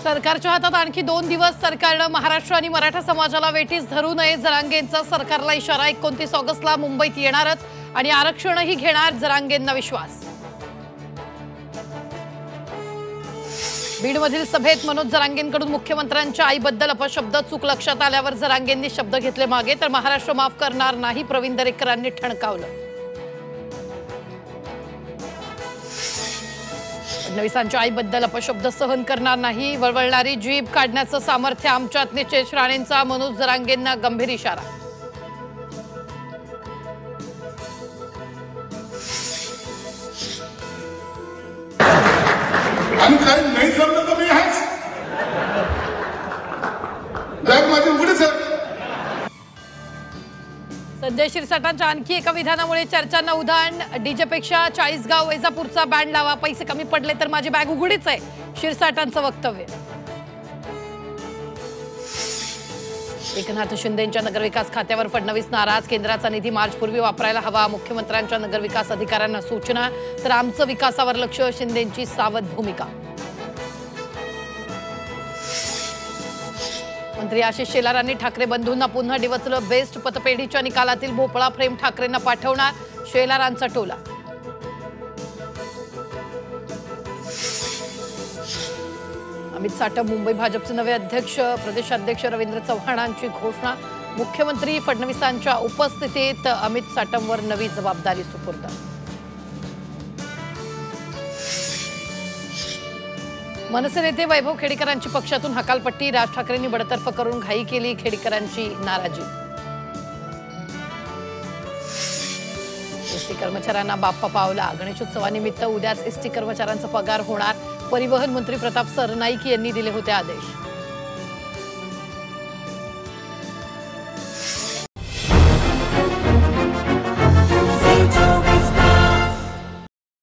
सरकारच्या हातात आणखी 2 दिवस. सरकारनं महाराष्ट्र आणि मराठा समाजाला वेठीस धरू नये. जरांगेंचा सरकारला इशारा. 29 ऑगस्टला मुंबईत येणारच आणि आरक्षणही घेणार. जरांगेंना विश्वास. बीडमधील सभेत मनोज जरांगेंकडून मुख्यमंत्र्यांच्या आईबद्दल अपशब्द. चूक लक्षात आल्यावर जरांगेंनी शब्द घेतले मागे. तर महाराष्ट्र माफ करणार नाही, प्रवीण दरेकरांनी ठणकावलं. फडणवीसांच्या आईबद्दल अपशब्द सहन करणार नाही. वळवळणारी जीभ काढण्याचं सामर्थ्य आमच्यात. नितेश राणेंचा मनोज जरांगेंना गंभीर इशारा. आणि काही नाही जमलं तर मी आहेच. जग माझी उघडीच आहे. संजय शिरसाटांच्या आणखी एका विधानामुळे चर्चांना उधाण. डीजेपेक्षा 40 गाव वैजापूरचा बँड लावा. पैसे कमी पडले तर माझी बॅग उघडीच आहे, शिरसाटांचं वक्तव्य. एकनाथ शिंदेंच्या नगरविकास खात्यावर फडणवीस नाराज. केंद्राचा निधी मार्चपूर्वी वापरायला हवा. मुख्यमंत्र्यांच्या नगरविकास अधिकाऱ्यांना सूचना. तर आमचं विकासावर लक्ष. शिंदेंची सावध भूमिका. मंत्री आशिष शेलारांनी ठाकरे बंधूंना पुन्हा डिवचलं. बेस्ट पतपेढीच्या निकालातील भोपळा फ्रेम ठाकरेंना पाठवणार. शेलारांचा टोला. अमित साटम मुंबई भाजपचे नवे अध्यक्ष. प्रदेशाध्यक्ष रवींद्र चव्हाणांची घोषणा. मुख्यमंत्री फडणवीसांच्या उपस्थितीत अमित साटमवर नवी जबाबदारी सुपूर्द. मनसे नेते वैभव खेडेकरांची पक्षातून हकालपट्टी. राज ठाकरेंनी बडतर्फ करून घाई केली. खेडेकरांची नाराजी. एसटी कर्मचाऱ्यांना बाप्पा पावला. गणेशोत्सवानिमित्त उद्याच एसटी कर्मचाऱ्यांचा पगार होणार. परिवहन मंत्री प्रताप सरनाईक यांनी दिले होते आदेश.